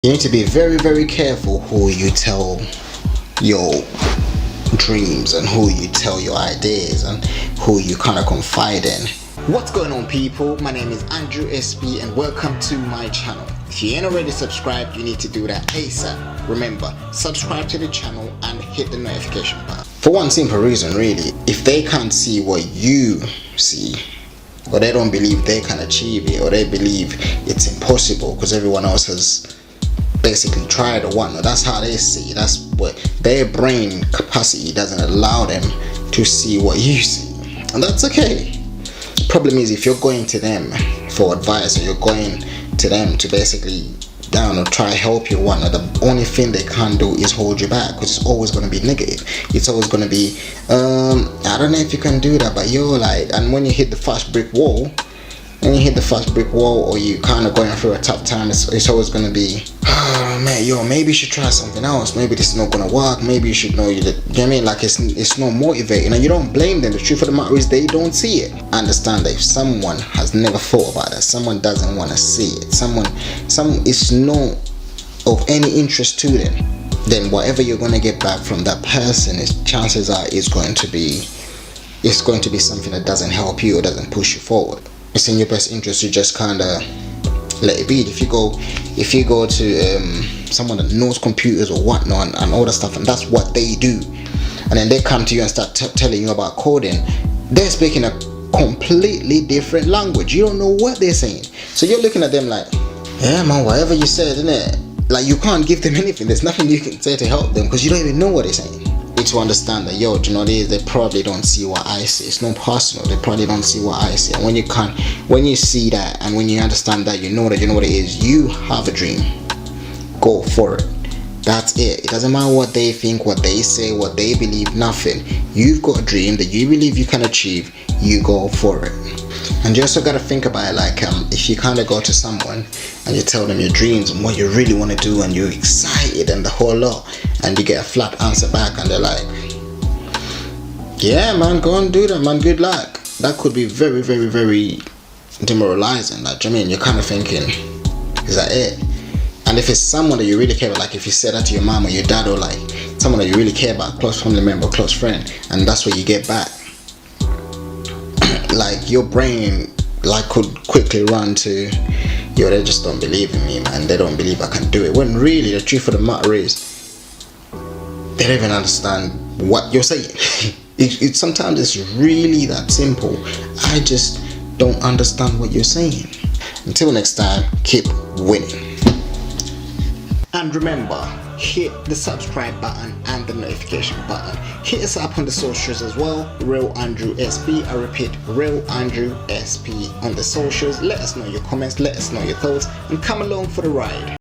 You need to be very, very careful who you tell your dreams and who you tell your ideas and who you kind of confide in. What's going on, people? My name is Andrew SB and welcome to my channel. If you ain't already subscribed, you need to do that ASAP. Remember, subscribe to the channel and hit the notification button. For one simple reason, really. If they can't see what you see, or they don't believe they can achieve it, or they believe it's impossible because everyone else has basically tried or whatnot, that's how they see. That's what their brain capacity doesn't allow them to see what you see, and that's okay. Problem is, if you're going to them for advice, or you're going to them to basically or try help you or whatnot, the only thing they can do is hold you back, because it's always going to be negative. It's always going to be I don't know if you can do that, but you're like, and when you hit the first brick wall, or you kind of going through a tough time, it's always going to be, oh man, maybe you should try something else, maybe this is not going to work, maybe you should know, you know what I mean? Like, it's not motivating, and you don't blame them. The truth of the matter is they don't see it. Understand that if someone has never thought about that, someone doesn't want to see it, someone is not of any interest to them, then whatever you're going to get back from that person, chances are it's going to be something that doesn't help you or doesn't push you forward. It's in your best interest to just kind of let it be. If you go to someone that knows computers or whatnot and all that stuff, and that's what they do, and then they come to you and start telling you about coding, they're speaking a completely different language. You don't know what they're saying, so you're looking at them like, yeah man, whatever you said, innit? Like, you can't give them anything. There's nothing you can say to help them, because you don't even know what they're saying. To understand that, do you know what it is? They probably don't see what I see. It's not personal. They probably don't see what I see. And when you see that, and when you understand that, you know what it is. You have a dream. Go for it. That's it. It doesn't matter what they think, what they say, what they believe. Nothing. You've got a dream that you believe you can achieve. You go for it. And you also got to think about it, like, if you kind of go to someone and you tell them your dreams and what you really want to do, and you're excited and the whole lot, and you get a flat answer back, and they're like, yeah man, go and do that man, good luck. That could be very, very, very demoralizing. Like, I mean, you're kind of thinking, is that it? And if it's someone that you really care about, like if you say that to your mom or your dad, or like someone that you really care about, close family member, close friend, and that's what you get back, like, your brain like could quickly run to, they just don't believe in me, man, they don't believe I can do it, when really the truth of the matter is they don't even understand what you're saying. Sometimes it's really that simple. I just don't understand what you're saying. Until next time, keep winning. And remember, hit the subscribe button and the notification button. Hit us up on the socials as well, Real Andrew SB. I repeat, Real Andrew SB on the socials. Let us know your comments, let us know your thoughts, and come along for the ride.